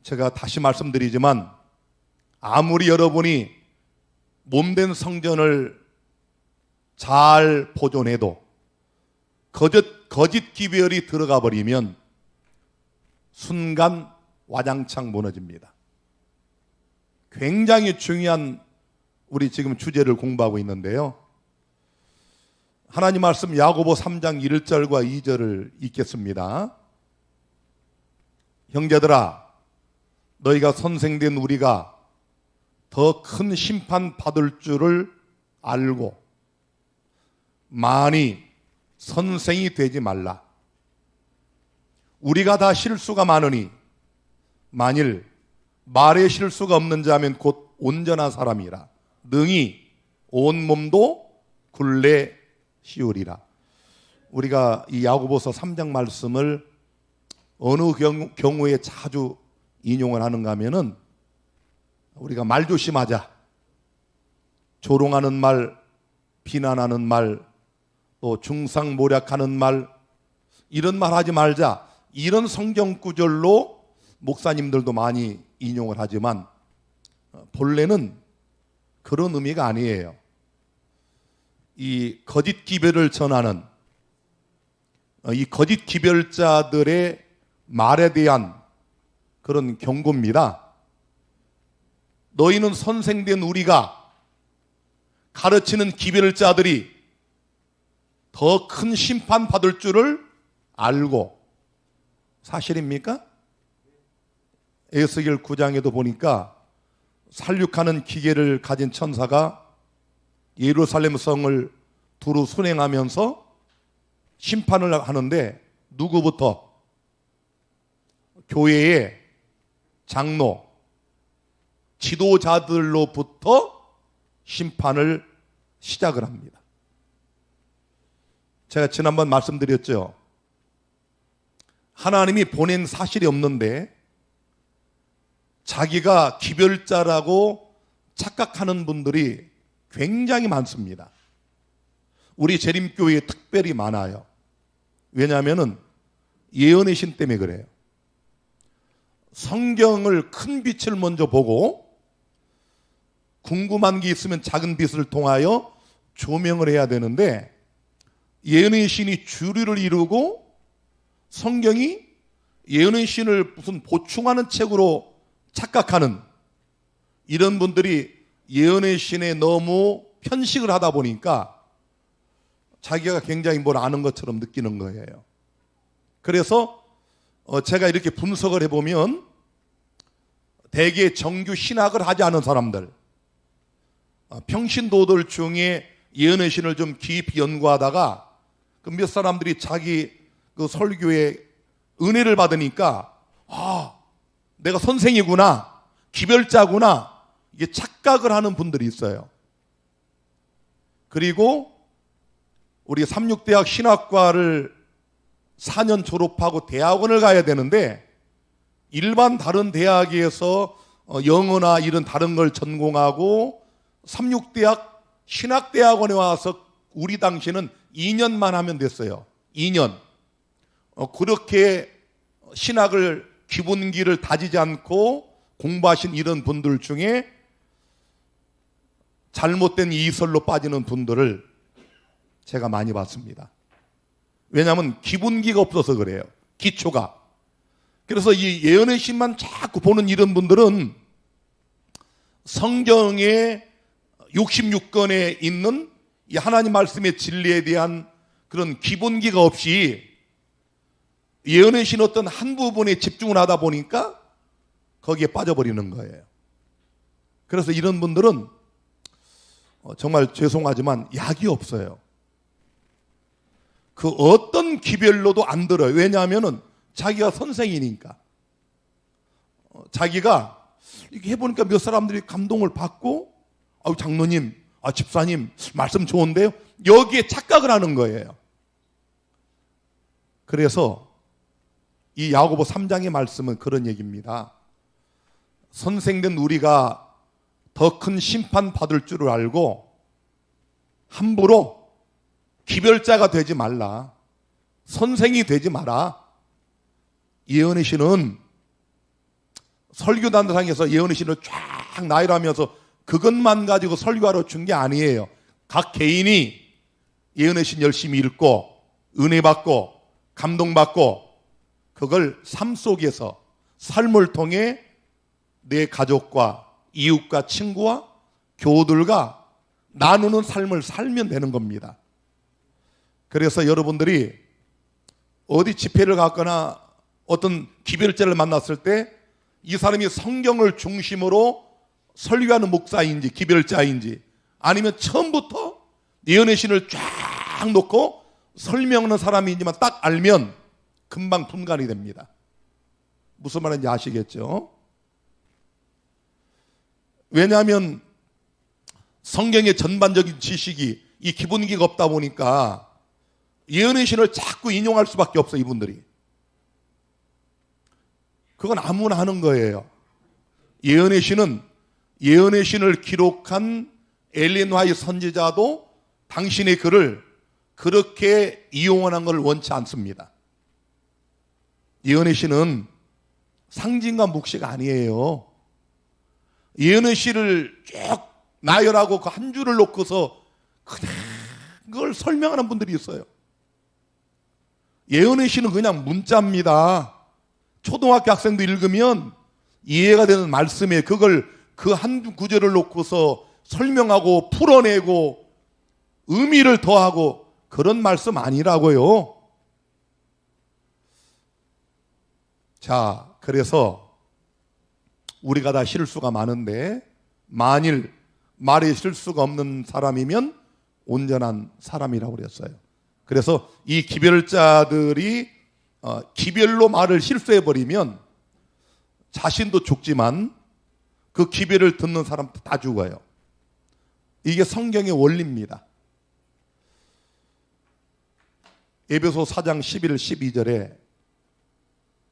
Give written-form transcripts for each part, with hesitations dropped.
제가 다시 말씀드리지만 아무리 여러분이 몸된 성전을 잘 보존해도 거짓 기별이 들어가 버리면 순간 와장창 무너집니다. 굉장히 중요한 우리 지금 주제를 공부하고 있는데요. 하나님 말씀 야고보 3장 1절과 2절을 읽겠습니다. 형제들아, 너희가 선생된 우리가 더 큰 심판 받을 줄을 알고 많이 선생이 되지 말라. 우리가 다 실수가 많으니 만일 말에 실수가 없는 자면 곧 온전한 사람이라 능히 온 몸도 굴레 씌우리라. 우리가 이 야고보서 3장 말씀을 어느 경우에 자주 인용을 하는가 하면은 우리가 말 조심하자, 조롱하는 말, 비난하는 말, 또 중상모략하는 말, 이런 말 하지 말자, 이런 성경 구절로 목사님들도 많이 인용을 하지만 본래는 그런 의미가 아니에요. 이 거짓 기별을 전하는 이 거짓 기별자들의 말에 대한 그런 경고입니다. 너희는 선생된 우리가 가르치는 기별자들이 더 큰 심판 받을 줄을 알고, 사실입니까? 에스겔 9장에도 보니까 살육하는 기계를 가진 천사가 예루살렘 성을 두루 순행하면서 심판을 하는데 누구부터? 교회의 장로, 지도자들로부터 심판을 시작을 합니다. 제가 지난번 말씀드렸죠. 하나님이 보낸 사실이 없는데 자기가 기별자라고 착각하는 분들이 굉장히 많습니다. 우리 재림교회에 특별히 많아요. 왜냐하면 예언의 신 때문에 그래요. 성경을 큰 빛을 먼저 보고 궁금한 게 있으면 작은 빛을 통하여 조명을 해야 되는데 예언의 신이 주류를 이루고 성경이 예언의 신을 무슨 보충하는 책으로 착각하는 이런 분들이 예언의 신에 너무 편식을 하다 보니까 자기가 굉장히 뭘 아는 것처럼 느끼는 거예요. 그래서 제가 이렇게 분석을 해보면 대개 정규 신학을 하지 않은 사람들, 평신도들 중에 예언의 신을 좀 깊이 연구하다가 그 몇 사람들이 자기 그 설교에 은혜를 받으니까 내가 선생이구나, 기별자구나, 이게 착각을 하는 분들이 있어요. 그리고 우리 삼육대학 신학과를 4년 졸업하고 대학원을 가야 되는데 일반 다른 대학에서 영어나 이런 다른 걸 전공하고 삼육대학 신학대학원에 와서 우리 당시는 2년만 하면 됐어요. 2년. 그렇게 신학을 기본기를 다지지 않고 공부하신 이런 분들 중에 잘못된 이설로 빠지는 분들을 제가 많이 봤습니다. 왜냐하면 기본기가 없어서 그래요. 기초가. 그래서 이 예언의 신만 자꾸 보는 이런 분들은 성경의 66권에 있는 이 하나님 말씀의 진리에 대한 그런 기본기가 없이 예언의 신 어떤 한 부분에 집중을 하다 보니까 거기에 빠져버리는 거예요. 그래서 이런 분들은 정말 죄송하지만 약이 없어요. 그 어떤 기별로도 안 들어요. 왜냐하면 자기가 선생이니까. 자기가 이렇게 해보니까 몇 사람들이 감동을 받고 장로님, 집사님 말씀 좋은데요? 여기에 착각을 하는 거예요. 그래서 이 야고보 3장의 말씀은 그런 얘기입니다. 선생된 우리가 더 큰 심판 받을 줄을 알고 함부로 기별자가 되지 말라. 선생이 되지 마라. 예언의 신은 설교단상에서 예언의 신을 쫙 나열하면서 그것만 가지고 설교하러 준 게 아니에요. 각 개인이 예언의 신 열심히 읽고 은혜 받고 감동받고 그걸 삶 속에서 삶을 통해 내 가족과 이웃과 친구와 교우들과 나누는 삶을 살면 되는 겁니다. 그래서 여러분들이 어디 집회를 갔거나 어떤 기별자를 만났을 때 이 사람이 성경을 중심으로 설교하는 목사인지 기별자인지 아니면 처음부터 예언의 신을 쫙 놓고 설명하는 사람이지만 딱 알면 금방 분간이 됩니다. 무슨 말인지 아시겠죠? 왜냐하면 성경의 전반적인 지식이 이 기본기가 없다 보니까 예언의 신을 자꾸 인용할 수밖에 없어 이분들이. 그건 아무나 하는 거예요. 예언의 신은 예언의 신을 기록한 엘렌 화이트 선지자도 당신의 글을 그렇게 이용하는 걸 원치 않습니다. 예언의 신은 상징과 묵시가 아니에요. 예언의 신을 쭉 나열하고 그 한 줄을 놓고서 그냥 그걸 설명하는 분들이 있어요. 예언의 신은 그냥 문자입니다. 초등학교 학생도 읽으면 이해가 되는 말씀에 그걸 그 한 구절을 놓고서 설명하고 풀어내고 의미를 더하고 그런 말씀 아니라고요. 자, 그래서 우리가 다 실수가 많은데 만일 말에 실수가 없는 사람이면 온전한 사람이라고 그랬어요. 그래서 이 기별자들이 기별로 말을 실수해버리면 자신도 죽지만 그 기별을 듣는 사람도 다 죽어요. 이게 성경의 원리입니다. 에베소 4장 11, 12절에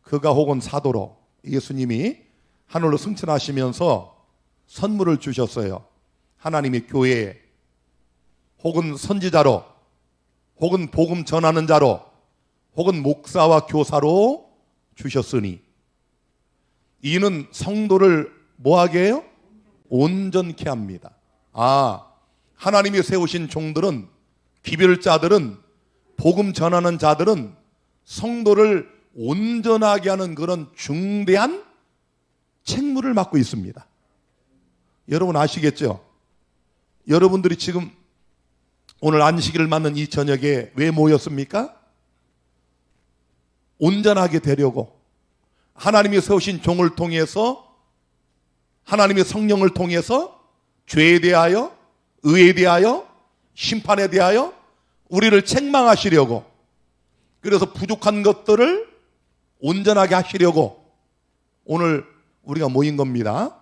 그가 혹은 사도로 예수님이 하늘로 승천하시면서 선물을 주셨어요. 하나님의 교회에 혹은 선지자로 혹은 복음 전하는 자로 혹은 목사와 교사로 주셨으니 이는 성도를 뭐하게 해요? 온전케 합니다. 하나님이 세우신 종들은 기별자들은 복음 전하는 자들은 성도를 온전하게 하는 그런 중대한 책무를 맡고 있습니다. 여러분 아시겠죠? 여러분들이 지금 오늘 안식일을 맞는 이 저녁에 왜 모였습니까? 온전하게 되려고 하나님이 세우신 종을 통해서 하나님의 성령을 통해서 죄에 대하여 의에 대하여 심판에 대하여 우리를 책망하시려고 그래서 부족한 것들을 온전하게 하시려고 오늘 우리가 모인 겁니다.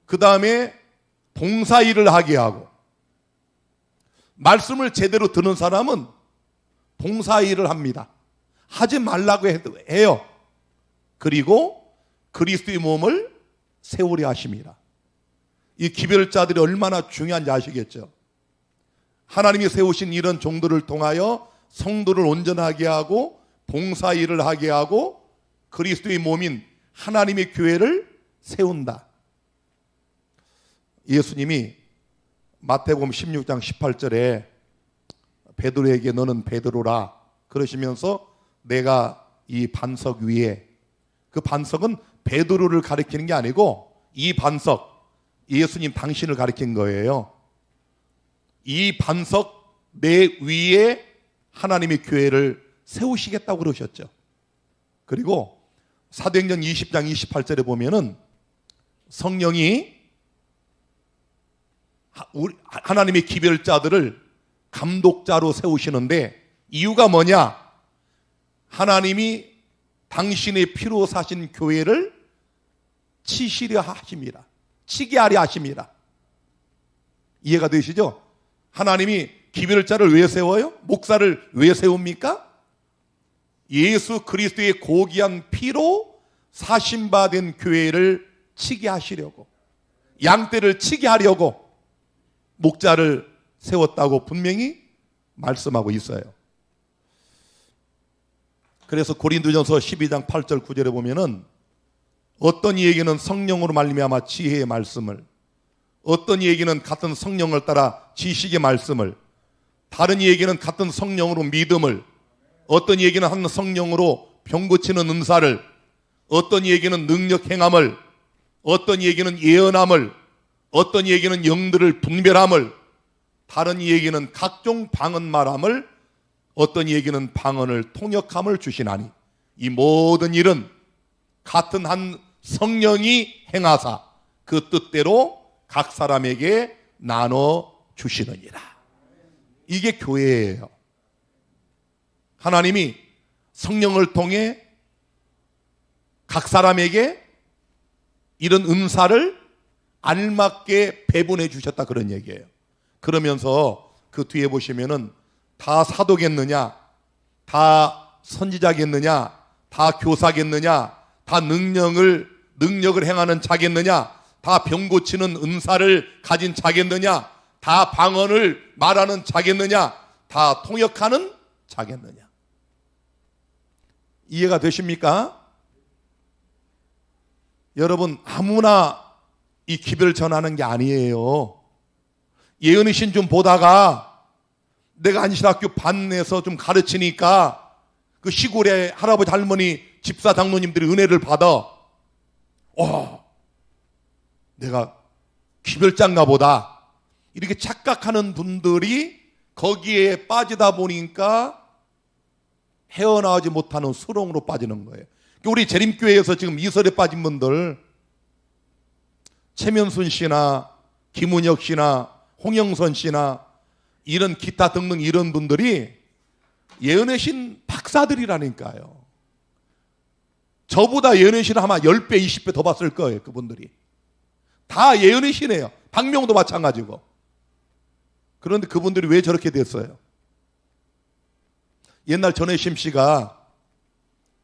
그 다음에 봉사일을 하게 하고 말씀을 제대로 듣는 사람은 봉사일을 합니다. 하지 말라고 해요. 그리고 그리스도의 몸을 세우려 하십니다. 이 기별자들이 얼마나 중요한지 아시겠죠? 하나님이 세우신 이런 종들을 통하여 성도를 온전하게 하고 봉사일을 하게 하고 그리스도의 몸인 하나님의 교회를 세운다. 예수님이 마태복음 16장 18절에 베드로에게 너는 베드로라 그러시면서 내가 이 반석 위에 그 반석은 베드로를 가리키는 게 아니고 이 반석 예수님 당신을 가리킨 거예요. 이 반석 내 위에 하나님의 교회를 세우시겠다고 그러셨죠. 그리고 사도행전 20장 28절에 보면은 성령이 하나님의 기별자들을 감독자로 세우시는데 이유가 뭐냐? 하나님이 당신의 피로 사신 교회를 치시려 하십니다. 치게 하려 하십니다. 이해가 되시죠? 하나님이 기별자를 왜 세워요? 목사를 왜 세웁니까? 예수 그리스도의 고귀한 피로 사신받은 교회를 치게 하시려고 양떼를 치게 하려고 목자를 세웠다고 분명히 말씀하고 있어요. 그래서 고린도전서 12장 8절 9절에 보면은 어떤 이에게는 성령으로 말미암아 지혜의 말씀을, 어떤 이에게는 같은 성령을 따라 지식의 말씀을, 다른 이에게는 같은 성령으로 믿음을, 어떤 이에게는 한 성령으로 병 고치는 은사를, 어떤 이에게는 능력 행함을, 어떤 이에게는 예언함을, 어떤 이에게는 영들을 분별함을, 다른 이에게는 각종 방언 말함을, 어떤 이에게는 방언을 통역함을 주시나니 이 모든 일은 같은 한 성령이 행하사 그 뜻대로 각 사람에게 나눠 주시느니라. 이게 교회예요. 하나님이 성령을 통해 각 사람에게 이런 은사를 알맞게 배분해 주셨다, 그런 얘기예요. 그러면서 그 뒤에 보시면은 다 사도겠느냐, 다 선지자겠느냐, 다 교사겠느냐, 다 능력을 행하는 자겠느냐, 다 병 고치는 은사를 가진 자겠느냐, 다 방언을 말하는 자겠느냐, 다 통역하는 자겠느냐. 이해가 되십니까? 여러분, 아무나 이 기별을 전하는 게 아니에요. 예언의 신 좀 보다가 내가 안실학교 반에서 좀 가르치니까 그 시골의 할아버지 할머니 집사 장로님들이 은혜를 받아, 내가 기별자인가 보다 이렇게 착각하는 분들이 거기에 빠지다 보니까 헤어나오지 못하는 수렁으로 빠지는 거예요. 우리 재림교회에서 지금 이설에 빠진 분들, 최면순 씨나 김은혁 씨나 홍영선 씨나 이런 기타 등등 이런 분들이 예언의 신 박사들이라니까요. 저보다 예언의 신을 아마 10배, 20배 더 봤을 거예요. 그분들이 다 예언의 신이에요. 박명도 마찬가지고. 그런데 그분들이 왜 저렇게 됐어요? 옛날 전혜심 씨가,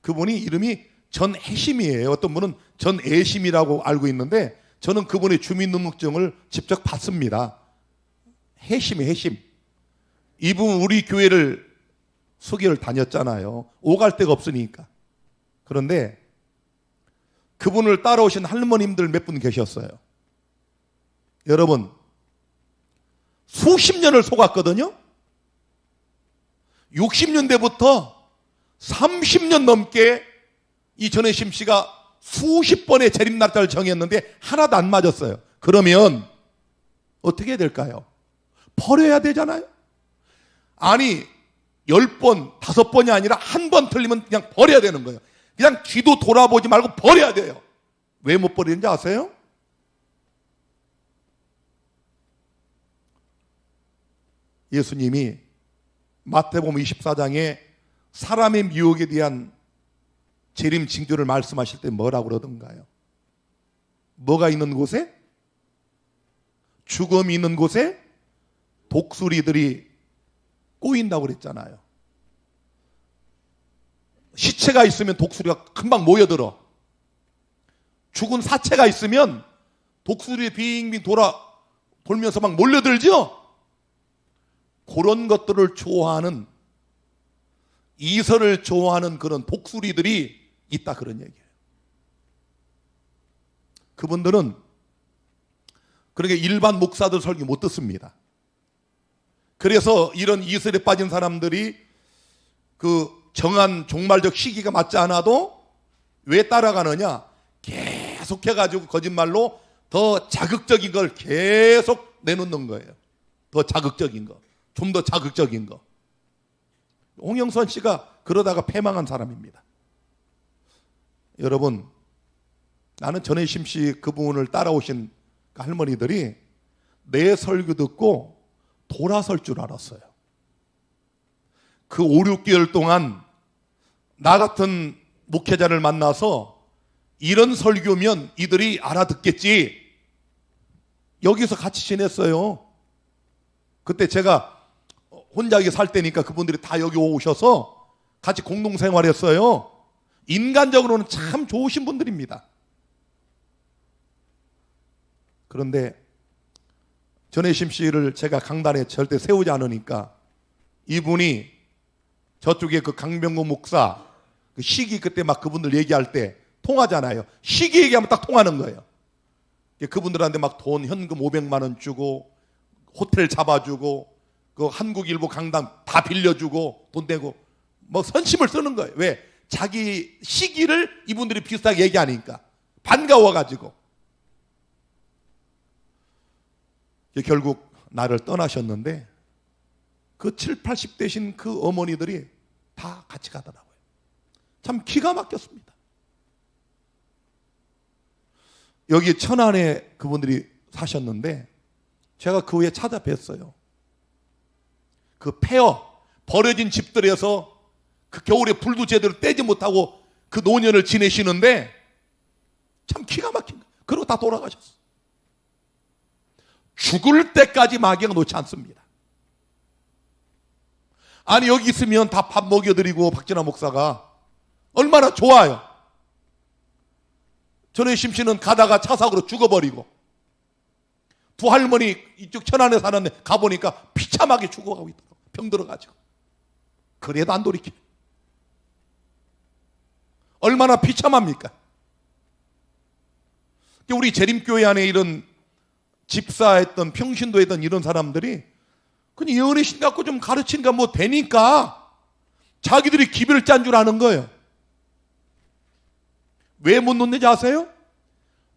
그분이 이름이 전혜심이에요. 어떤 분은 전애심이라고 알고 있는데 저는 그분의 주민등록증을 직접 봤습니다. 해심이에요, 해심. 이분 우리 교회를 수교를 다녔잖아요. 오갈 데가 없으니까. 그런데 그분을 따라오신 할머님들 몇 분 계셨어요. 여러분, 수십 년을 속았거든요. 60년대부터 30년 넘게 이 전혜심 씨가 수십 번의 재림날짜를 정했는데 하나도 안 맞았어요. 그러면 어떻게 해야 될까요? 버려야 되잖아요. 아니 10번, 5번이 아니라 한 번 틀리면 그냥 버려야 되는 거예요. 그냥 뒤도 돌아보지 말고 버려야 돼요. 왜 못 버리는지 아세요? 예수님이 마태복음 24장에 사람의 미혹에 대한 재림 징조를 말씀하실 때 뭐라고 그러던가요? 뭐가 있는 곳에? 죽음이 있는 곳에 독수리들이 꼬인다고 그랬잖아요. 시체가 있으면 독수리가 금방 모여들어. 죽은 사체가 있으면 독수리 빙빙 돌면서 막 몰려들죠? 그런 것들을 좋아하는, 이설을 좋아하는 그런 독수리들이 있다, 그런 얘기예요. 그분들은 그렇게 일반 목사들 설교 못 듣습니다. 그래서 이런 이설에 빠진 사람들이 그 정한 종말적 시기가 맞지 않아도 왜 따라가느냐? 계속해가지고 거짓말로 더 자극적인 걸 계속 내놓는 거예요. 더 자극적인 거, 좀 더 자극적인 거. 홍영선 씨가 그러다가 패망한 사람입니다. 여러분, 나는 전혜심 씨 그분을 따라오신 그 할머니들이 내 설교 듣고 돌아설 줄 알았어요. 그 5, 6개월 동안 나 같은 목회자를 만나서 이런 설교면 이들이 알아듣겠지. 여기서 같이 지냈어요. 그때 제가 혼자 여기 살 때니까 그분들이 다 여기 오셔서 같이 공동생활했어요. 인간적으로는 참 좋으신 분들입니다. 그런데 전혜심 씨를 제가 강단에 절대 세우지 않으니까 이분이 저쪽에 그 강병구 목사 그 시기 그때 막 그분들 얘기할 때 통하잖아요. 시기 얘기하면 딱 통하는 거예요. 그분들한테 막 돈 현금 500만 원 주고 호텔 잡아주고 그 한국일보 강당 다 빌려주고 돈 내고 뭐 선심을 쓰는 거예요. 왜? 자기 시기를 이분들이 비슷하게 얘기하니까 반가워가지고. 결국 나를 떠나셨는데 그 7, 80대신 그 어머니들이 다 같이 가더라고요. 참 기가 막혔습니다. 여기 천안에 그분들이 사셨는데 제가 그 후에 찾아뵀어요. 그 폐허 버려진 집들에서 그 겨울에 불도 제대로 떼지 못하고 그 노년을 지내시는데 참 기가 막힌 거예요. 그리고 다 돌아가셨어. 죽을 때까지 마귀가 놓지 않습니다. 아니 여기 있으면 다 밥 먹여드리고 박진아 목사가 얼마나 좋아요. 전에 심씨는 가다가 차 사고로 죽어버리고 두 할머니 이쪽 천안에 사는데 가보니까 비참하게 죽어가고 있더라고. 병 들어가지고. 그래도 안 돌이켜. 얼마나 비참합니까? 우리 재림교회 안에 이런 집사했던 평신도했던 이런 사람들이 그냥 예언의신 갖고 좀 가르치니까 뭐 되니까 자기들이 기별을 짠 줄 아는 거예요. 왜 못 놓는지 아세요?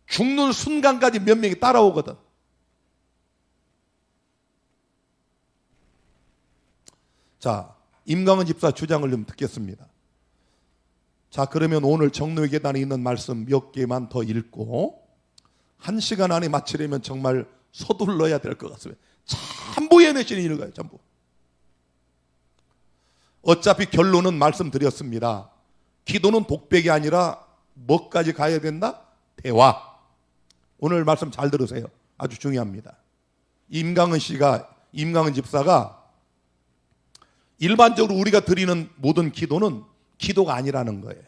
죽는 순간까지 몇 명이 따라오거든. 자, 임강은 집사 주장을 좀 듣겠습니다. 자, 그러면 오늘 정로의 계단에 있는 말씀 몇 개만 더 읽고 1시간 안에 마치려면 정말 서둘러야 될 것 같습니다. 전부 예언의신이 읽어요. 전부. 어차피 결론은 말씀드렸습니다. 기도는 독백이 아니라 뭐까지 가야 된다? 대화. 오늘 말씀 잘 들으세요. 아주 중요합니다. 임강은 집사가 일반적으로 우리가 드리는 모든 기도는 기도가 아니라는 거예요.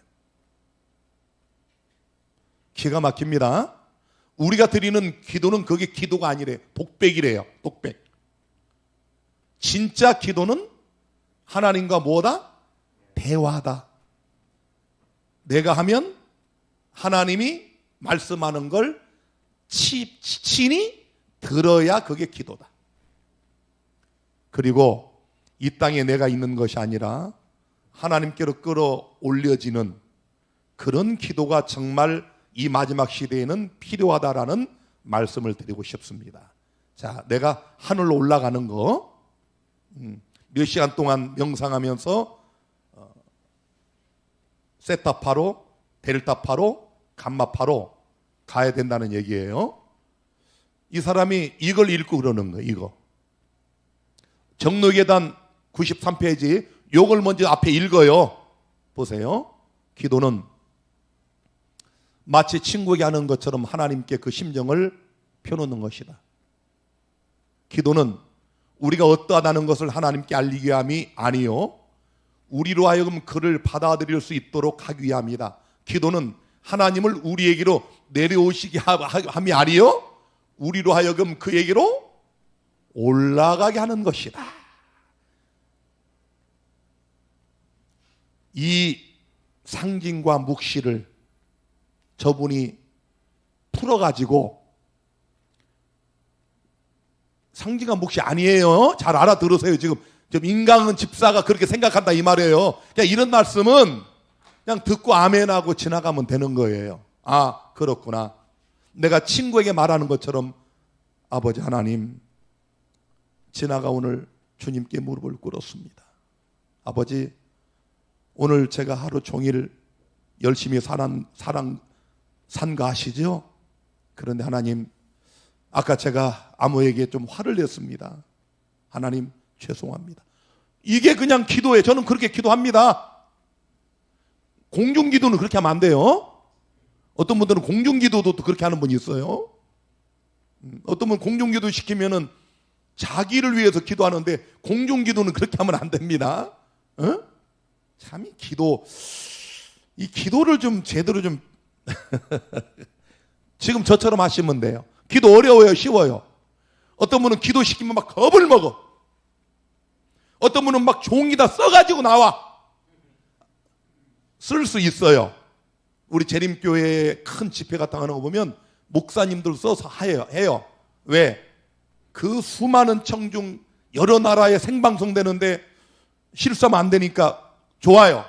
기가 막힙니다. 우리가 드리는 기도는 그게 기도가 아니래요. 독백이래요. 독백. 진짜 기도는 하나님과 뭐다? 대화다. 내가 하면 하나님이 말씀하는 걸 친히 들어야 그게 기도다. 그리고 이 땅에 내가 있는 것이 아니라 하나님께로 끌어올려지는 그런 기도가 정말 이 마지막 시대에는 필요하다라는 말씀을 드리고 싶습니다. 자, 내가 하늘로 올라가는 거 몇 시간 동안 명상하면서 세타파로, 델타파로, 감마파로 가야 된다는 얘기예요. 이 사람이 이걸 읽고 그러는 거예요. 이거 정로계단 93페이지 요걸 먼저 앞에 읽어요. 보세요. 기도는 마치 친구에게 하는 것처럼 하나님께 그 심정을 펴놓는 것이다. 기도는 우리가 어떠하다는 것을 하나님께 알리기 위함이 아니요 우리로 하여금 그를 받아들일 수 있도록 하기 위함이다. 기도는 하나님을 우리에게로 내려오시게 함이 아니요 우리로 하여금 그에게로 올라가게 하는 것이다. 이 상징과 묵시를 저분이 풀어가지고 상징과 묵시 아니에요. 잘 알아들으세요. 지금 임강은 집사가 그렇게 생각한다 이 말이에요. 그냥 이런 말씀은 그냥 듣고 아멘하고 지나가면 되는 거예요. 아, 그렇구나. 내가 친구에게 말하는 것처럼 아버지 하나님, 지나가 오늘 주님께 무릎을 꿇었습니다. 아버지, 오늘 제가 하루 종일 열심히 산 거 아시죠? 그런데 하나님, 아까 제가 아무에게 좀 화를 냈습니다. 하나님, 죄송합니다. 이게 그냥 기도예요. 저는 그렇게 기도합니다. 공중기도는 그렇게 하면 안 돼요. 어떤 분들은 공중기도도 그렇게 하는 분이 있어요. 어떤 분은 공중기도 시키면은 자기를 위해서 기도하는데 공중기도는 그렇게 하면 안 됩니다. 참 이 기도를 좀 제대로 좀 지금 저처럼 하시면 돼요. 기도 어려워요, 쉬워요? 어떤 분은 기도시키면 막 겁을 먹어. 어떤 분은 막 종이다 써가지고 나와. 쓸 수 있어요. 우리 재림교회 큰 집회 같은 거 하는 거 보면 목사님들 써서 해요. 왜? 그 수많은 청중 여러 나라에 생방송되는데 실수하면 안 되니까 좋아요.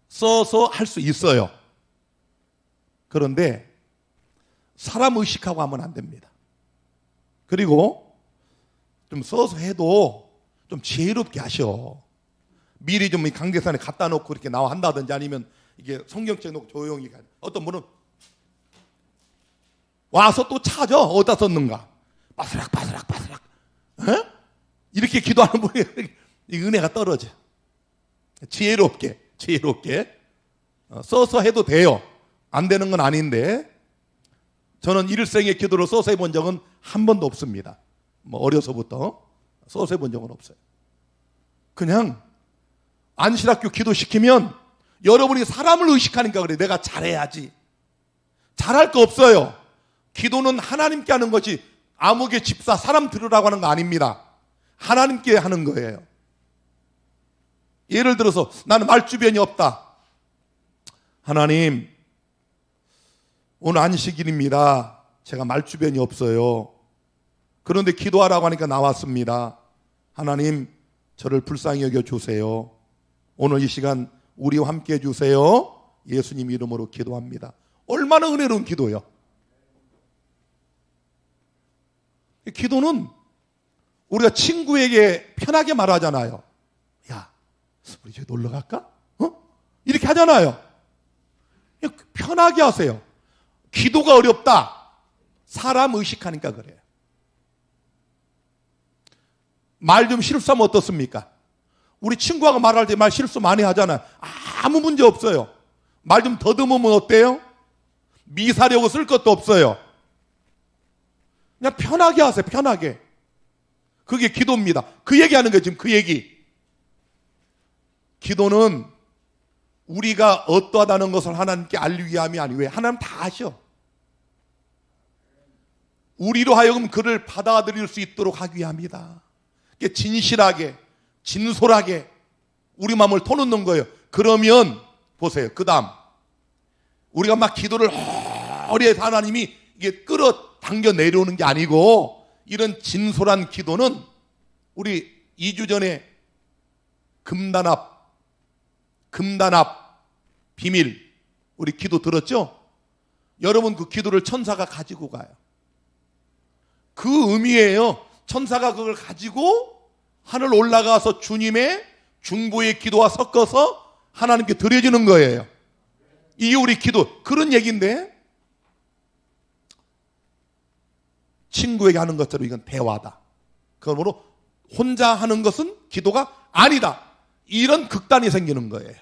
써서 할 수 있어요. 그런데 사람 의식하고 하면 안 됩니다. 그리고 좀 써서 해도 좀 지혜롭게 하셔. 미리 좀 강대산에 갖다 놓고 이렇게 나와 한다든지 아니면 이게 성경책 놓고 조용히 가. 어떤 분은 와서 또 찾아. 어디다 썼는가. 바스락. 에? 이렇게 기도하는 분이 이 은혜가 떨어져. 지혜롭게 써서 해도 돼요. 안 되는 건 아닌데 저는 일생의 기도를 써서 해본 적은 한 번도 없습니다. 뭐 어려서부터 써서 해본 적은 없어요. 그냥 안실학교 기도시키면 여러분이 사람을 의식하니까 그래. 내가 잘해야지. 잘할 거 없어요. 기도는 하나님께 하는 것이 아무개 집사 사람 들으라고 하는 거 아닙니다. 하나님께 하는 거예요. 예를 들어서 나는 말주변이 없다. 하나님, 오늘 안식일입니다. 제가 말주변이 없어요. 그런데 기도하라고 하니까 나왔습니다. 하나님, 저를 불쌍히 여겨주세요. 오늘 이 시간 우리와 함께 해주세요. 예수님 이름으로 기도합니다. 얼마나 은혜로운 기도요. 기도는 우리가 친구에게 편하게 말하잖아요. 야, 우리 저기 놀러 갈까? 이렇게 하잖아요. 편하게 하세요. 기도가 어렵다. 사람 의식하니까 그래요. 말 좀 실수하면 어떻습니까? 우리 친구하고 말할 때 말 실수 많이 하잖아요. 아무 문제 없어요. 말 좀 더듬으면 어때요? 미사려고 쓸 것도 없어요. 그냥 편하게 하세요. 편하게. 그게 기도입니다. 그 얘기하는 거예요. 지금 그 얘기. 기도는 우리가 어떠하다는 것을 하나님께 알리기 위함이 아니고 왜? 하나님 다 아셔. 우리로 하여금 그를 받아들일 수 있도록 하기 위함이다. 진실하게 진솔하게 우리 마음을 터놓는 거예요. 그러면 보세요. 그 다음 우리가 막 기도를 허리에서 하나님이 이게 끌어당겨 내려오는 게 아니고 이런 진솔한 기도는 우리 2주 전에 금단합 비밀 우리 기도 들었죠? 여러분 그 기도를 천사가 가지고 가요. 그 의미예요. 천사가 그걸 가지고 하늘 올라가서 주님의 중보의 기도와 섞어서 하나님께 드려지는 거예요. 이게 우리 기도. 그런 얘기인데 친구에게 하는 것처럼 이건 대화다. 그러므로 혼자 하는 것은 기도가 아니다. 이런 극단이 생기는 거예요.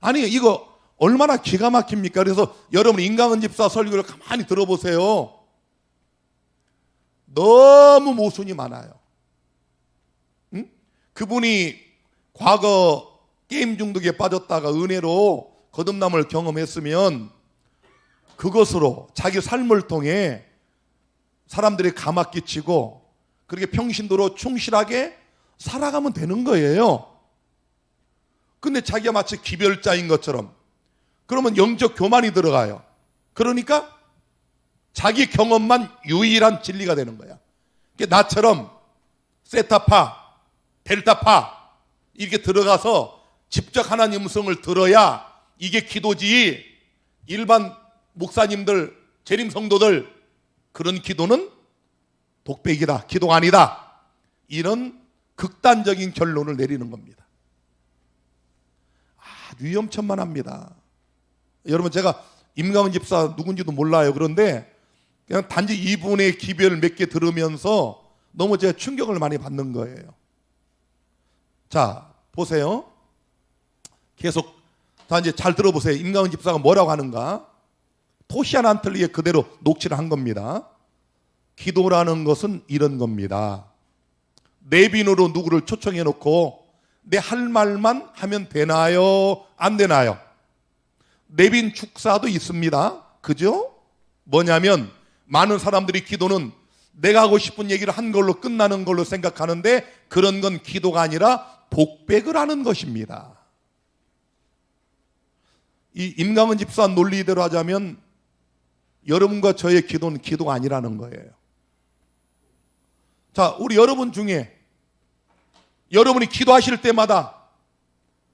아니 이거 얼마나 기가 막힙니까? 그래서 여러분 인강은 집사 설교를 가만히 들어보세요. 너무 모순이 많아요. 응? 그분이 과거 게임 중독에 빠졌다가 은혜로 거듭남을 경험했으면 그것으로 자기 삶을 통해 사람들이 감화 끼치고 그렇게 평신도로 충실하게 살아가면 되는 거예요. 근데 자기가 마치 기별자인 것처럼 그러면 영적 교만이 들어가요. 그러니까 자기 경험만 유일한 진리가 되는 거야. 나처럼 세타파, 델타파 이렇게 들어가서 직접 하나님 음성을 들어야 이게 기도지. 일반 목사님들, 재림 성도들 그런 기도는 독백이다. 기도가 아니다. 이런 극단적인 결론을 내리는 겁니다. 아주 위험천만합니다. 여러분 제가 임강은 집사 누군지도 몰라요. 그런데 그냥 단지 이분의 기별 몇 개 들으면서 너무 제가 충격을 많이 받는 거예요. 자, 보세요. 계속 다 이제 잘 들어보세요. 임강은 집사가 뭐라고 하는가? 토시안 안틀리에 그대로 녹취를 한 겁니다. 기도라는 것은 이런 겁니다. 내빈으로 누구를 초청해 놓고 내 할 말만 하면 되나요? 안 되나요? 내빈 축사도 있습니다. 그죠? 뭐냐면 많은 사람들이 기도는 내가 하고 싶은 얘기를 한 걸로 끝나는 걸로 생각하는데 그런 건 기도가 아니라 독백을 하는 것입니다. 이 임강은 집사 논리대로 하자면 여러분과 저의 기도는 기도가 아니라는 거예요. 자, 우리 여러분 중에 여러분이 기도하실 때마다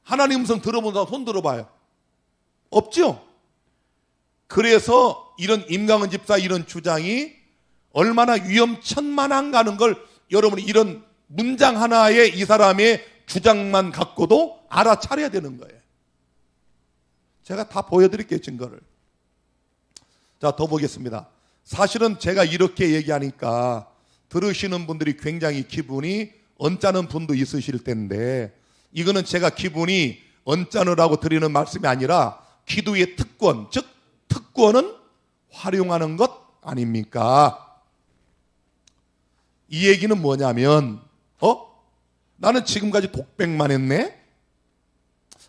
하나님 음성 들어본 사람 손 들어봐요. 없죠? 그래서 이런 임강은 집사 이런 주장이 얼마나 위험천만한가는 걸 여러분이 이런 문장 하나에 이 사람의 주장만 갖고도 알아차려야 되는 거예요. 제가 다 보여드릴게요, 증거를. 자, 더 보겠습니다. 사실은 제가 이렇게 얘기하니까 들으시는 분들이 굉장히 기분이 언짢은 분도 있으실 텐데, 이거는 제가 기분이 언짢으라고 드리는 말씀이 아니라 기도의 특권, 즉 특권은 활용하는 것 아닙니까? 이 얘기는 뭐냐면 나는 지금까지 독백만 했네?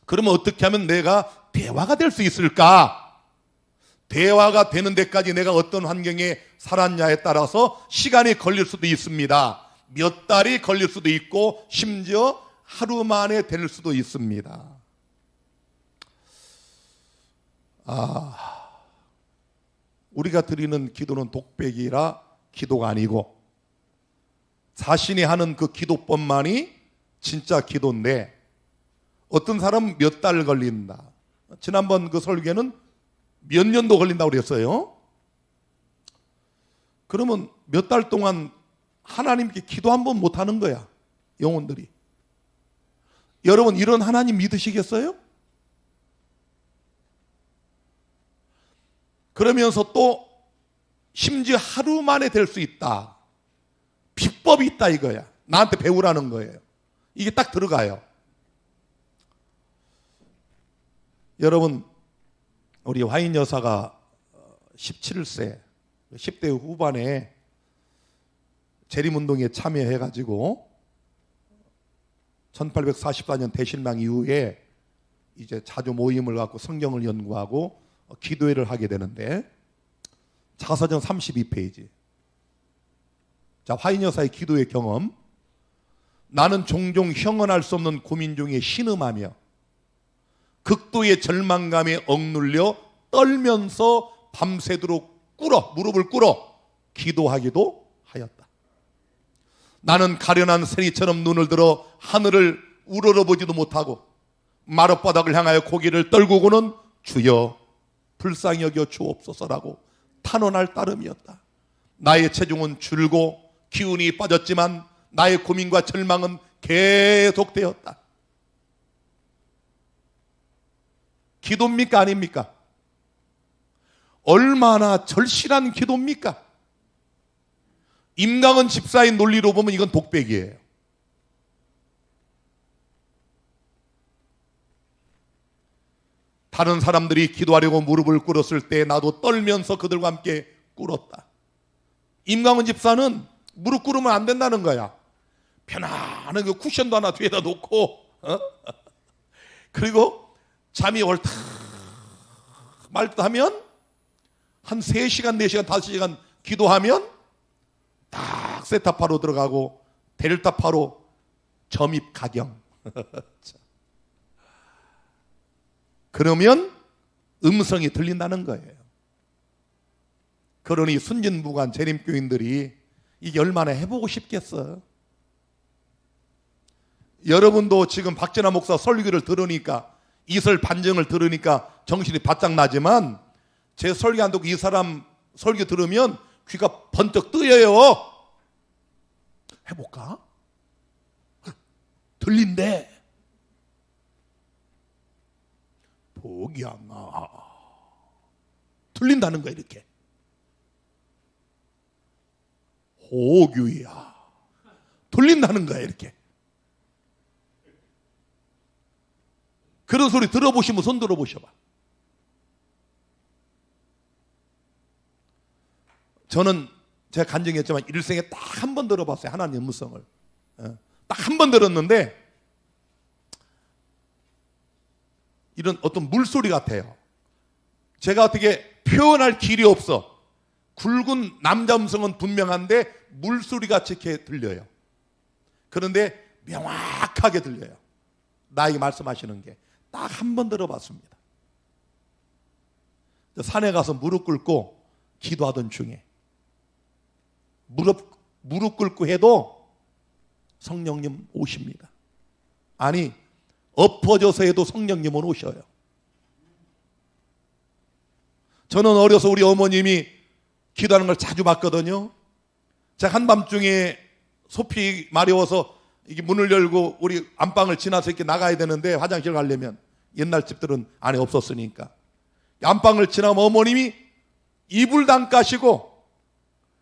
그러면 어떻게 하면 내가 대화가 될 수 있을까? 대화가 되는 데까지 내가 어떤 환경에 살았냐에 따라서 시간이 걸릴 수도 있습니다. 몇 달이 걸릴 수도 있고 심지어 하루 만에 될 수도 있습니다. 우리가 드리는 기도는 독백이라 기도가 아니고 자신이 하는 그 기도법만이 진짜 기도인데, 어떤 사람은 몇 달 걸린다. 지난번 그 설교에는 몇 년도 걸린다고 그랬어요. 그러면 몇 달 동안 하나님께 기도 한 번 못 하는 거야, 영혼들이. 여러분, 이런 하나님 믿으시겠어요? 그러면서 또 심지어 하루 만에 될 수 있다. 비법이 있다 이거야. 나한테 배우라는 거예요. 이게 딱 들어가요. 여러분, 우리 화인 여사가 17세, 10대 후반에 재림운동에 참여해가지고 1844년 대신랑 이후에 이제 자주 모임을 갖고 성경을 연구하고 기도회를 하게 되는데, 자서전 32페이지. 자, 화인 여사의 기도의 경험. 나는 종종 형언할 수 없는 고민 중에 신음하며 극도의 절망감에 억눌려 떨면서 밤새도록 무릎을 꿇어 기도하기도 하였다. 나는 가련한 새리처럼 눈을 들어 하늘을 우러러보지도 못하고 마룻바닥을 향하여 고개를 떨구고는 주여 불쌍히 여겨 주옵소서라고 탄원할 따름이었다. 나의 체중은 줄고 기운이 빠졌지만 나의 고민과 절망은 계속되었다. 기도입니까 아닙니까? 얼마나 절실한 기도입니까? 임강은 집사의 논리로 보면 이건 독백이에요. 다른 사람들이 기도하려고 무릎을 꿇었을 때 나도 떨면서 그들과 함께 꿇었다. 임강은 집사는 무릎 꿇으면 안 된다는 거야. 편안한 그 쿠션도 하나 뒤에다 놓고 그리고 잠이 옳다 말듯 하면 한 3시간, 4시간, 5시간 기도하면 딱 세타파로 들어가고 델타파로 점입 가경. 그러면 음성이 들린다는 거예요. 그러니 순진무관 재림교인들이 이게 얼마나 해보고 싶겠어. 여러분도 지금 박진아 목사 설교를 들으니까, 이설 반증을 들으니까 정신이 바짝 나지만 제 설교 안 듣고 이 사람 설교 들으면 귀가 번쩍 뜨여요. 해볼까? 들린대. 복양아. 들린다는 거야 이렇게. 호규야. 들린다는 거야 이렇게. 그런 소리 들어보시면 손 들어보셔봐. 저는 제가 간증했지만 일생에 딱 한 번 들어봤어요. 하나님 음성을. 딱 한 번 들었는데 이런 어떤 물소리 같아요. 제가 어떻게 표현할 길이 없어. 굵은 남자 음성은 분명한데 물소리같이 이렇게 들려요. 그런데 명확하게 들려요. 나에게 말씀하시는 게. 딱 한 번 들어봤습니다. 산에 가서 무릎 꿇고 기도하던 중에 무릎 꿇고 해도 성령님 오십니다. 아니, 엎어져서 해도 성령님은 오셔요. 저는 어려서 우리 어머님이 기도하는 걸 자주 봤거든요. 제가 한밤중에 소피 마려워서 이게 문을 열고 우리 안방을 지나서 이렇게 나가야 되는데, 화장실 가려면 옛날 집들은 안에 없었으니까 안방을 지나면 어머님이 이불당 까시고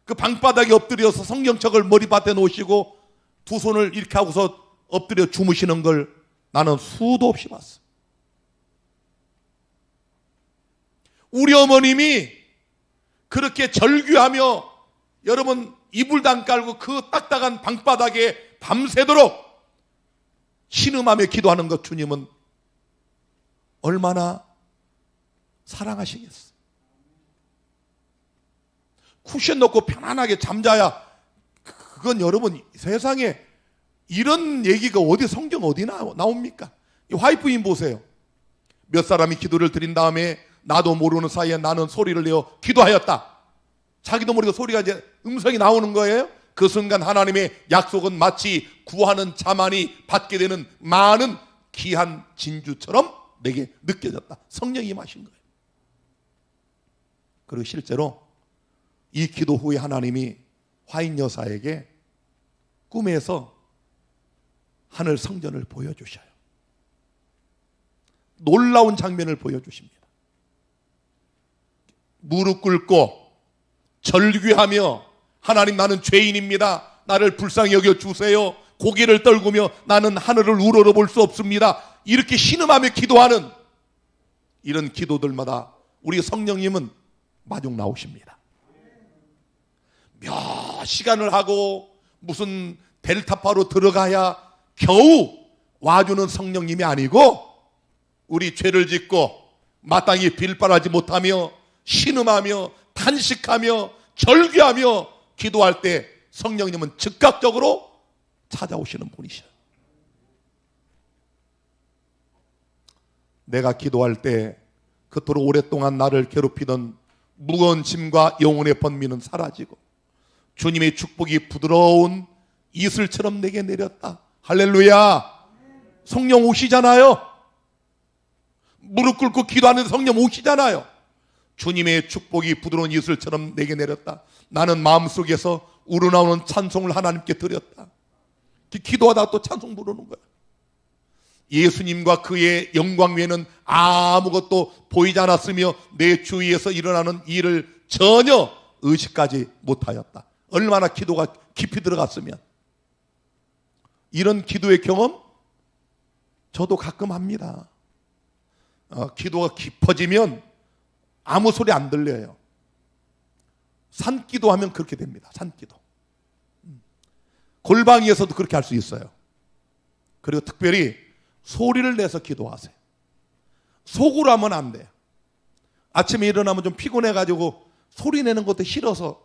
그 방바닥에 엎드려서 성경책을 머리맡에 놓으시고 두 손을 이렇게 하고서 엎드려 주무시는 걸 나는 수도 없이 봤어. 우리 어머님이 그렇게 절규하며 여러분 이불당 깔고 그 딱딱한 방바닥에 밤새도록 신음하며 기도하는 것, 주님은 얼마나 사랑하시겠어. 쿠션 놓고 편안하게 잠자야, 그건 여러분 세상에 이런 얘기가 어디, 성경 어디 나옵니까? 이 화이프인 보세요. 몇 사람이 기도를 드린 다음에 나도 모르는 사이에 나는 소리를 내어 기도하였다. 자기도 모르게 소리가 이제 음성이 나오는 거예요. 그 순간 하나님의 약속은 마치 구하는 자만이 받게 되는 많은 귀한 진주처럼 내게 느껴졌다. 성령이 임하신 거예요. 그리고 실제로 이 기도 후에 하나님이 화인 여사에게 꿈에서 하늘 성전을 보여주셔요. 놀라운 장면을 보여주십니다. 무릎 꿇고 절규하며 하나님, 나는 죄인입니다. 나를 불쌍히 여겨주세요. 고개를 떨구며 나는 하늘을 우러러볼 수 없습니다. 이렇게 신음하며 기도하는 이런 기도들마다 우리 성령님은 마중 나오십니다. 몇 시간을 하고 무슨 델타파로 들어가야 겨우 와주는 성령님이 아니고, 우리 죄를 짓고 마땅히 빌바라지 못하며 신음하며 탄식하며 절규하며 기도할 때 성령님은 즉각적으로 찾아오시는 분이셔요. 내가 기도할 때 그토록 오랫동안 나를 괴롭히던 무거운 짐과 영혼의 번민은 사라지고 주님의 축복이 부드러운 이슬처럼 내게 내렸다. 할렐루야. 성령 오시잖아요. 무릎 꿇고 기도하는 성령 오시잖아요. 주님의 축복이 부드러운 이슬처럼 내게 내렸다. 나는 마음속에서 우러나오는 찬송을 하나님께 드렸다. 기도하다가 또 찬송 부르는 거야. 예수님과 그의 영광 외에는 아무것도 보이지 않았으며 내 주위에서 일어나는 일을 전혀 의식하지 못하였다. 얼마나 기도가 깊이 들어갔으면. 이런 기도의 경험 저도 가끔 합니다. 기도가 깊어지면 아무 소리 안 들려요. 산기도 하면 그렇게 됩니다. 산기도. 골방에서도 그렇게 할 수 있어요. 그리고 특별히 소리를 내서 기도하세요. 속으로 하면 안 돼요. 아침에 일어나면 좀 피곤해가지고 소리 내는 것도 싫어서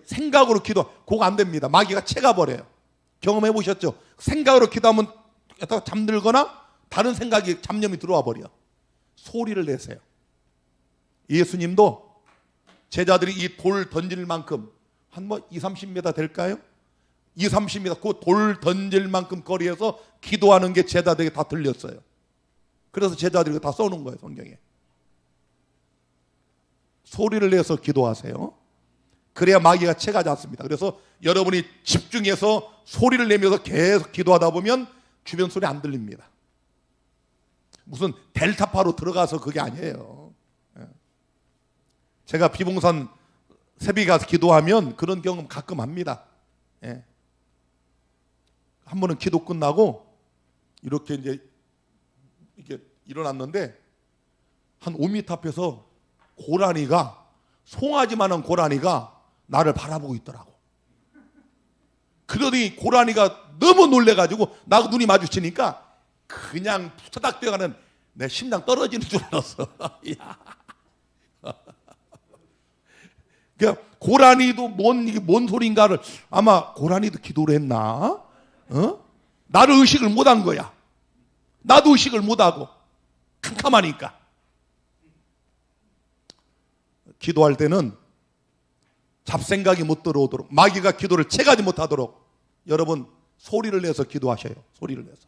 생각으로 기도, 그거 안 됩니다. 마귀가 채가버려요. 경험해 보셨죠? 생각으로 기도하면 잠들거나 다른 생각이, 잡념이 들어와 버려. 소리를 내세요. 예수님도 제자들이 이 돌 던질 만큼 한 20-30m 될까요? 20-30m 그 돌 던질 만큼 거리에서 기도하는 게 제자들에게 다 들렸어요. 그래서 제자들이 다 써놓은 거예요, 성경에. 소리를 내서 기도하세요. 그래야 마귀가 채가지 않습니다. 그래서 여러분이 집중해서 소리를 내면서 계속 기도하다 보면 주변 소리 안 들립니다. 무슨 델타파로 들어가서 그게 아니에요. 제가 비봉산 새벽에 가서 기도하면 그런 경험 가끔 합니다. 한 번은 기도 끝나고 이렇게 이제 이렇게 일어났는데 한 5m 앞에서 고라니가, 송아지만한 고라니가 나를 바라보고 있더라고. 그러더니 고라니가 너무 놀래가지고 나하고 눈이 마주치니까 그냥 후다닥 뛰어가는 내 심장 떨어지는 줄 알았어. 그러니까 고라니도 뭔 소리인가를, 아마 고라니도 기도를 했나? 나를 의식을 못한 거야. 나도 의식을 못하고 캄캄하니까. 기도할 때는 잡생각이 못 들어오도록, 마귀가 기도를 채가지 못하도록 여러분 소리를 내서 기도하셔요. 소리를 내서.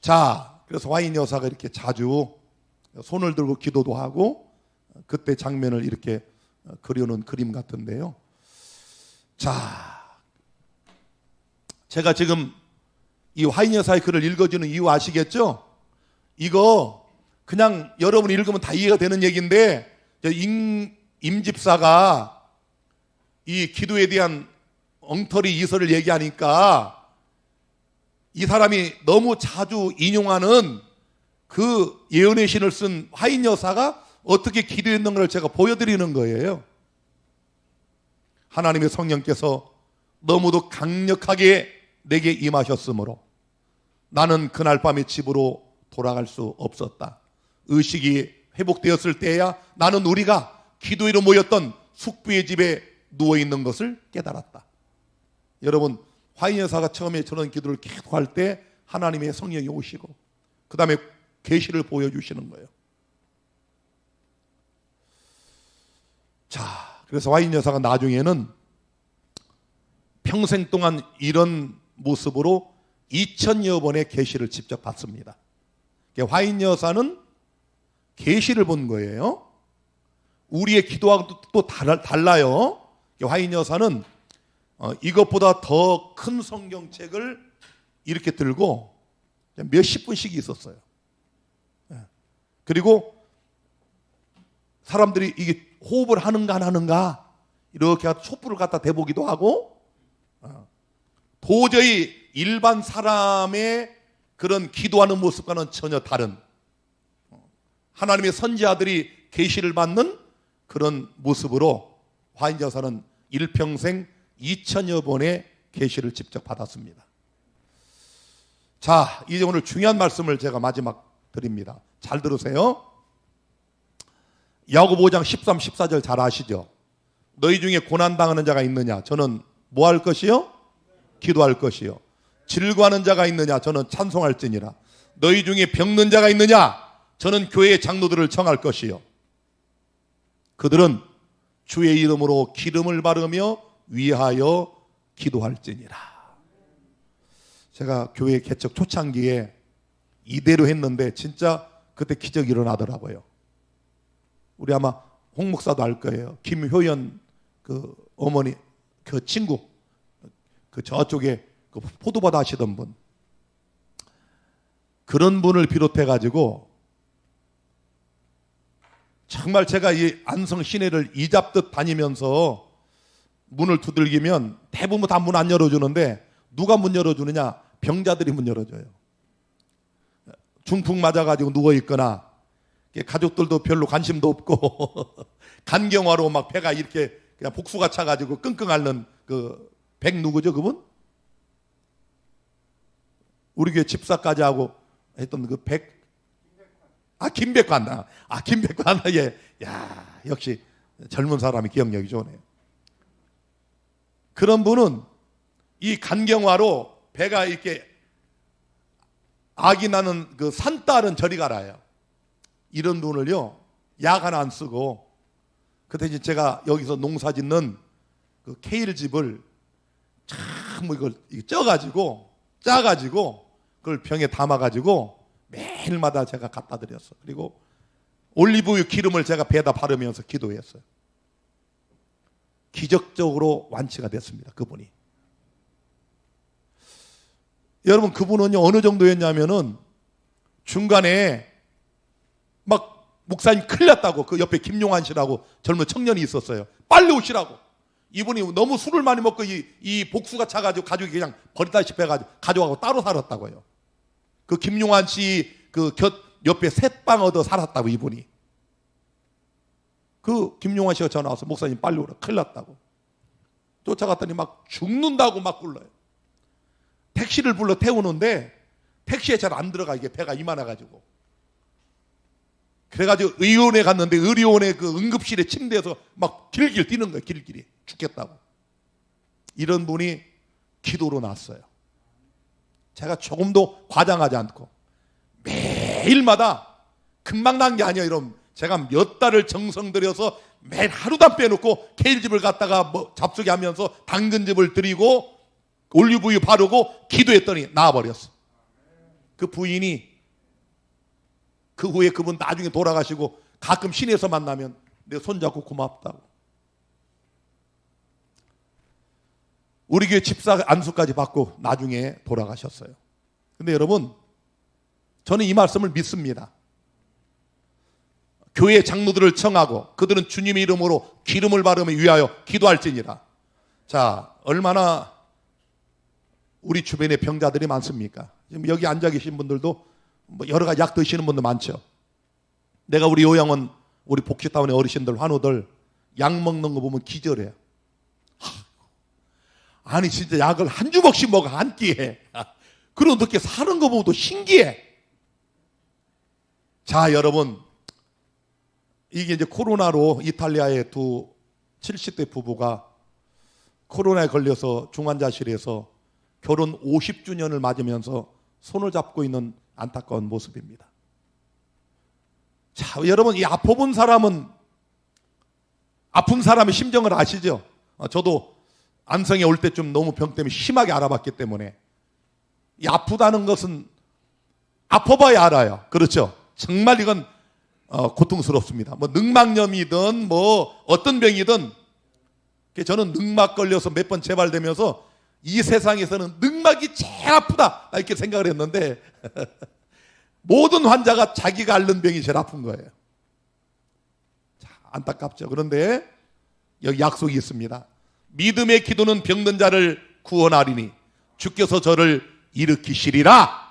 자, 그래서 화인 여사가 이렇게 자주 손을 들고 기도도 하고 그때 장면을 이렇게 그려놓은 그림 같은데요. 자, 제가 지금 이 화인 여사의 글을 읽어주는 이유 아시겠죠? 이거 그냥 여러분이 읽으면 다 이해가 되는 얘기인데, 임 집사가 이 기도에 대한 엉터리 이설을 얘기하니까 이 사람이 너무 자주 인용하는 그 예언의 신을 쓴 화인 여사가 어떻게 기도했는가를 제가 보여드리는 거예요. 하나님의 성령께서 너무도 강력하게 내게 임하셨으므로 나는 그날 밤에 집으로 돌아갈 수 없었다. 의식이 회복되었을 때야 나는 우리가 기도회로 모였던 숙부의 집에 누워있는 것을 깨달았다. 여러분, 화인 여사가 처음에 저런 기도를 계속 할 때 하나님의 성령이 오시고 그 다음에 계시를 보여주시는 거예요. 자, 그래서 화인 여사가 나중에는 평생 동안 이런 모습으로 2000여 번의 계시를 직접 봤습니다. 화인 여사는 계시를 본 거예요. 우리의 기도하고 또 달라요. 화인 여사는 이것보다 더 큰 성경책을 이렇게 들고 몇십 분씩 있었어요. 그리고 사람들이 이게 호흡을 하는가 안 하는가 이렇게 촛불을 갖다 대보기도 하고, 도저히 일반 사람의 그런 기도하는 모습과는 전혀 다른 하나님의 선지자들이 계시를 받는 그런 모습으로 화인 여사는 일평생 2000여 번의 계시를 직접 받았습니다. 자, 이제 오늘 중요한 말씀을 제가 마지막 드립니다. 잘 들으세요. 야고보 5장 13, 14절 잘 아시죠? 너희 중에 고난당하는 자가 있느냐? 저는 뭐 할 것이요? 기도할 것이요. 즐거워하는 자가 있느냐? 저는 찬송할지니라. 너희 중에 병든 자가 있느냐? 저는 교회의 장로들을 청할 것이요. 그들은 주의 이름으로 기름을 바르며 위하여 기도할지니라. 제가 교회 개척 초창기에 이대로 했는데 진짜 그때 기적이 일어나더라고요. 우리 아마 홍 목사도 알 거예요. 김효연 그 어머니 그 친구 그 저쪽에 그 포도밭 하시던 분, 그런 분을 비롯해 가지고 정말 제가 이 안성 시내를 이잡듯 다니면서 문을 두들기면 대부분 다 문 안 열어주는데 누가 문 열어주느냐? 병자들이 문 열어줘요. 중풍 맞아가지고 누워있거나 가족들도 별로 관심도 없고 간경화로 막 배가 이렇게 그냥 복수가 차가지고 끙끙 앓는 그 백 누구죠 그분? 우리 교회 집사까지 하고 했던 그 백, 김백관. 김백관. 예. 야, 역시 젊은 사람이 기억력이 좋네요. 그런 분은 이 간경화로 배가 이렇게 악이 나는 그 산딸은 저리 가라요. 이런 분을요, 약 하나 안 쓰고, 그때 제가 여기서 농사 짓는 그 케일집을 참 이걸 짜가지고 그걸 병에 담아가지고 매일마다 제가 갖다 드렸어요. 그리고 올리브유 기름을 제가 배에다 바르면서 기도했어요. 기적적으로 완치가 됐습니다. 그분이. 여러분, 그분은요 어느 정도였냐면은 중간에 막 목사님 큰일 났다고 그 옆에 김용환 씨라고 젊은 청년이 있었어요. 빨리 오시라고. 이분이 너무 술을 많이 먹고 이 복수가 차가지고 가족이 그냥 버리다시피 해가지고 가져가고 따로 살았다고요. 그 김용환 씨 그 옆에 셋방 얻어 살았다고 이분이. 그 김용환 씨가 전화 와서 목사님 빨리 오라 큰일 났다고. 쫓아갔더니 막 죽는다고 막 굴러요. 택시를 불러 태우는데 택시에 잘 안 들어가. 이게 배가 이만해가지고. 그래가지고 의원에 갔는데 의료원의 그 응급실에 침대에서 막 길길 뛰는 거예요. 길길이. 죽겠다고. 이런 분이 기도로 났어요. 제가 조금도 과장하지 않고 매일마다 금방 난 게 아니에요. 여러분, 제가 몇 달을 정성 들여서 매일 하루도 안 빼놓고 케일즙을 갖다가 뭐 잡수게 하면서 당근즙을 드리고 올리브유 바르고 기도했더니 나아버렸어. 그 부인이 그 후에 그분 나중에 돌아가시고 가끔 시내에서 만나면 내 손잡고 고맙다고. 우리 교회 집사 안수까지 받고 나중에 돌아가셨어요. 근데 여러분, 저는 이 말씀을 믿습니다. 교회 장로들을 청하고 그들은 주님의 이름으로 기름을 바르며 위하여 기도할지니라. 자, 얼마나 우리 주변에 병자들이 많습니까? 지금 여기 앉아 계신 분들도 뭐 여러 가지 약 드시는 분도 많죠. 내가 우리 요양원, 우리 복지타운의 어르신들, 환우들 약 먹는 거 보면 기절해요. 아니 진짜 약을 한 주먹씩 먹어 한 끼에. 그런 어떻게 사는 거 보면 또 신기해. 자, 여러분, 이게 이제 코로나로 이탈리아의 두 70대 부부가 코로나에 걸려서 중환자실에서 결혼 50주년을 맞으면서 손을 잡고 있는 안타까운 모습입니다. 자, 여러분, 이 아파본 사람은 아픈 사람의 심정을 아시죠? 저도 안성에 올 때 좀 너무 병 때문에 심하게 알아봤기 때문에 이 아프다는 것은 아파봐야 알아요. 그렇죠? 정말 이건 고통스럽습니다. 뭐 늑막염이든 뭐 어떤 병이든 저는 늑막 걸려서 몇 번 재발되면서 이 세상에서는 늑막이 제일 아프다 이렇게 생각을 했는데 모든 환자가 자기가 앓는 병이 제일 아픈 거예요. 자, 안타깝죠. 그런데 여기 약속이 있습니다. 믿음의 기도는 병든 자를 구원하리니 주께서 저를 일으키시리라.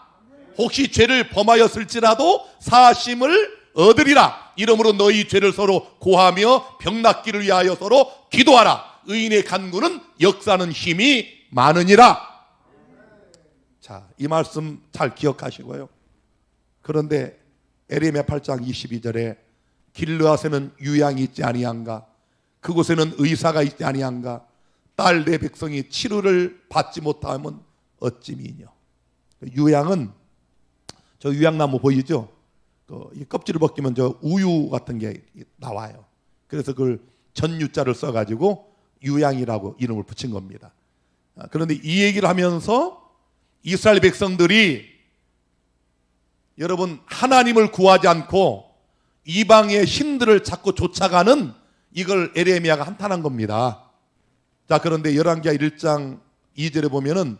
혹시 죄를 범하였을지라도 사심을 얻으리라. 이러므로 너희 죄를 서로 고하며 병 낫기를 위하여 서로 기도하라. 의인의 간구는 역사하는 힘이 많으니라. 자, 이 말씀 잘 기억하시고요. 그런데 에레미야 8장 22절에 길르앗에는 유양이 있지 아니한가, 그곳에는 의사가 있지 아니한가, 딸 내 백성이 치료를 받지 못하면 어찌미뇨. 유양은 저 유양나무 보이죠? 이 껍질을 벗기면 저 우유 같은 게 나와요. 그래서 그걸 전유자를 써가지고 유양이라고 이름을 붙인 겁니다. 그런데 이 얘기를 하면서 이스라엘 백성들이 여러분 하나님을 구하지 않고 이방의 신들을 자꾸 쫓아가는 이걸 에레미야가 한탄한 겁니다. 자, 그런데 열왕기하 1장 2절에 보면은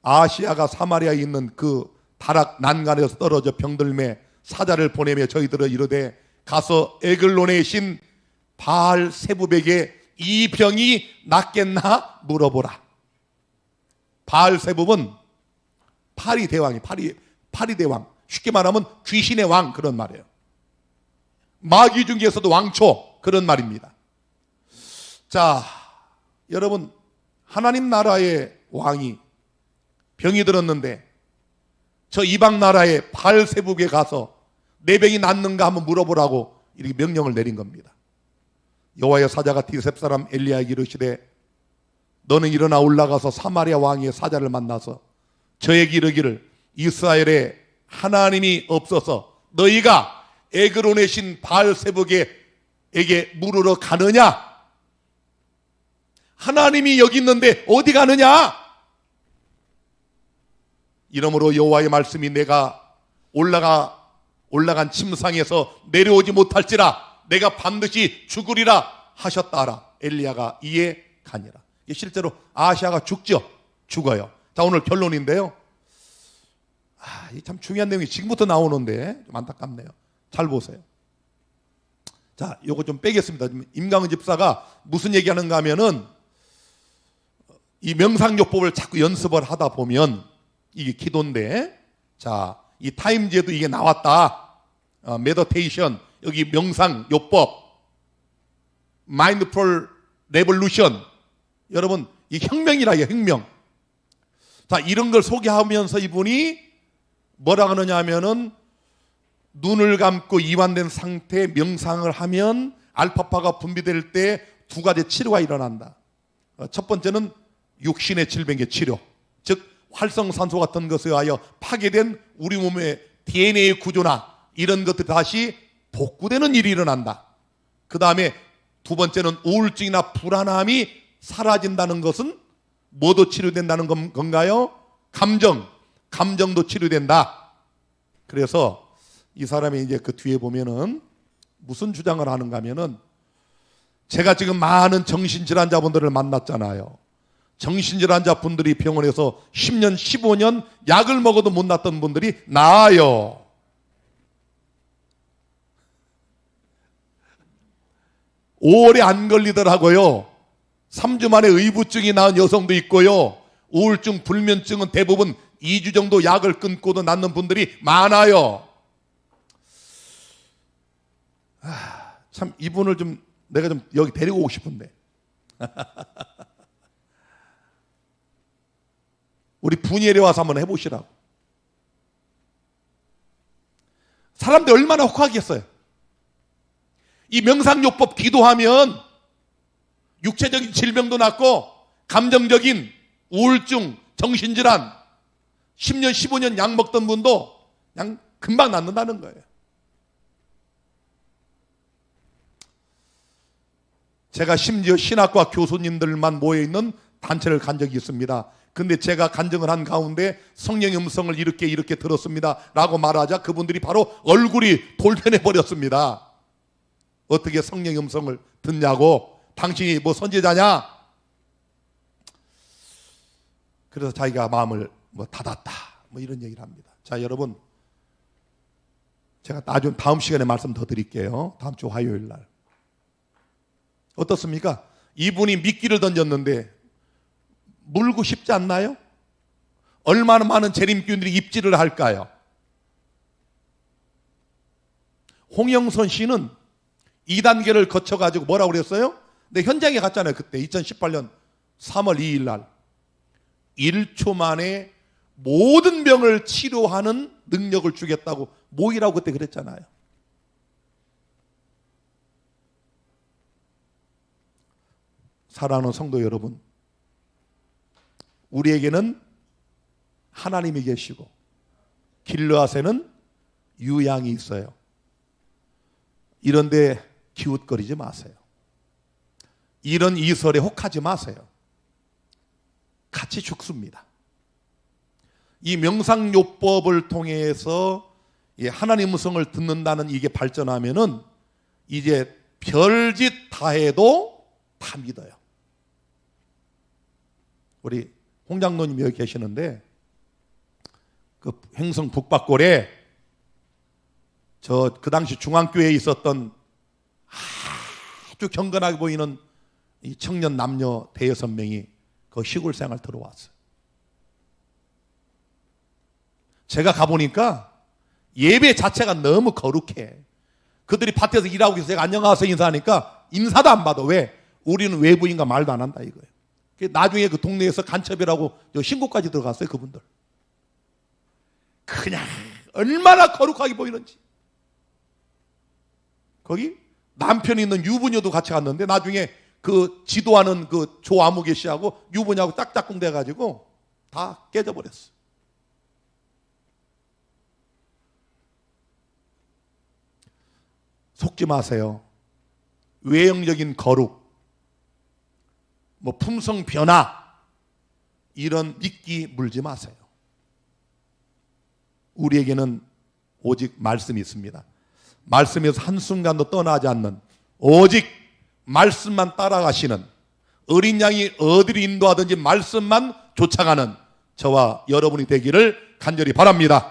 아시아가 사마리아에 있는 그 다락 난간에서 떨어져 병들매 사자를 보내며 저희들은 이르되 가서 에글론의 신 바알 세붑에게 이 병이 낫겠나 물어보라. 바알 세붑은 파리 대왕이 파리 대왕, 쉽게 말하면 귀신의 왕 그런 말이에요. 마귀 중에서도 왕초 그런 말입니다. 자, 여러분, 하나님 나라의 왕이 병이 들었는데 저 이방 나라의 바알 세붑에 가서 내 병이 낫는가 한번 물어보라고 이렇게 명령을 내린 겁니다. 여호와의 사자가 디셉 사람 엘리야에게 이르시되 너는 일어나 올라가서 사마리아 왕의 사자를 만나서 저에게 이르기를 이스라엘에 하나님이 없어서 너희가 에그론의 신 바알 세붑에게 물으러 가느냐? 하나님이 여기 있는데 어디 가느냐? 이러므로 여호와의 말씀이 내가 올라간 침상에서 내려오지 못할지라 내가 반드시 죽으리라 하셨다 하라. 엘리야가 이에 가니라. 실제로 아시아가 죽어요. 자, 오늘 결론인데요. 이 참 중요한 내용이 지금부터 나오는데 좀 안타깝네요. 잘 보세요. 자, 요거 좀 빼겠습니다. 임강은 집사가 무슨 얘기하는가 하면은 이 명상요법을 자꾸 연습을 하다 보면 이게 기도인데, 자, 이 타임즈에도 이게 나왔다. 메디테이션, 여기 명상요법, 마인드풀 레볼루션. 여러분, 이 혁명이라 해요, 혁명. 자, 이런 걸 소개하면서 이분이 뭐라 하느냐 하면은 눈을 감고 이완된 상태의 명상을 하면 알파파가 분비될 때 두 가지 치료가 일어난다. 첫 번째는 육신의 질병의 치료, 즉 활성산소 같은 것에 의하여 파괴된 우리 몸의 DNA 구조나 이런 것들이 다시 복구되는 일이 일어난다. 그 다음에 두 번째는 우울증이나 불안함이 사라진다는 것은 뭐도 치료된다는 건가요? 감정도 치료된다. 그래서 이 사람이 이제 그 뒤에 보면은 무슨 주장을 하는가 하면은, 제가 지금 많은 정신질환자분들을 만났잖아요. 정신질환자분들이 병원에서 10년, 15년 약을 먹어도 못 낫던 분들이 나아요. 오래 안 걸리더라고요. 3주 만에 의부증이 나은 여성도 있고요. 우울증, 불면증은 대부분 2주 정도 약을 끊고도 낫는 분들이 많아요. 참 이분을 내가 여기 데리고 오고 싶은데. 우리 분이엘에 와서 한번 해보시라고. 사람들이 얼마나 혹하겠어요. 이 명상요법 기도하면 육체적인 질병도 낫고 감정적인 우울증, 정신질환 10년, 15년 약 먹던 분도 그냥 금방 낫는다는 거예요. 제가 심지어 신학과 교수님들만 모여있는 단체를 간 적이 있습니다. 근데 제가 간증을 한 가운데 성령의 음성을 이렇게 들었습니다 라고 말하자 그분들이 바로 얼굴이 돌변해 버렸습니다. 어떻게 성령의 음성을 듣냐고, 당신이 뭐 선지자냐? 그래서 자기가 마음을 닫았다 이런 얘기를 합니다. 자, 여러분, 제가 나중 다음 시간에 말씀 더 드릴게요. 다음 주 화요일 날. 어떻습니까? 이분이 미끼를 던졌는데 물고 싶지 않나요? 얼마나 많은 재림꾼들이 입질을 할까요? 홍영선 씨는 2단계를 거쳐가지고 뭐라고 그랬어요? 근데 현장에 갔잖아요. 그때 2018년 3월 2일 날 1초 만에 모든 병을 치료하는 능력을 주겠다고 모이라고 그때 그랬잖아요. 사랑하는 성도 여러분, 우리에게는 하나님이 계시고 길르앗에는 유양이 있어요. 이런데 기웃거리지 마세요. 이런 이설에 혹하지 마세요. 같이 죽습니다. 이 명상요법을 통해서 하나님 음성을 듣는다는 이게 발전하면은 이제 별짓 다 해도 다 믿어요. 우리 홍 장로님 여기 계시는데 그 횡성 북박골에 그 당시 중앙교회에 있었던 아주 경건하게 보이는 이 청년 남녀 대여섯 명이 그 시골 생활 들어왔어요. 제가 가보니까 예배 자체가 너무 거룩해. 그들이 밭에서 일하고 있어서 제가 안녕하세요 인사하니까 인사도 안 받아. 왜? 우리는 외부인과 말도 안 한다 이거예요. 나중에 그 동네에서 간첩이라고 신고까지 들어갔어요. 그분들. 그냥 얼마나 거룩하게 보이는지. 거기 남편이 있는 유부녀도 같이 갔는데 나중에 그 지도하는 그 조아무개 씨하고 유부녀하고 짝짝꿍 돼가지고 다 깨져버렸어. 속지 마세요. 외형적인 거룩, 품성 변화 이런 미끼 물지 마세요. 우리에게는 오직 말씀이 있습니다. 말씀에서 한순간도 떠나지 않는 오직 말씀만 따라가시는 어린 양이 어디를 인도하든지 말씀만 쫓아가는 저와 여러분이 되기를 간절히 바랍니다.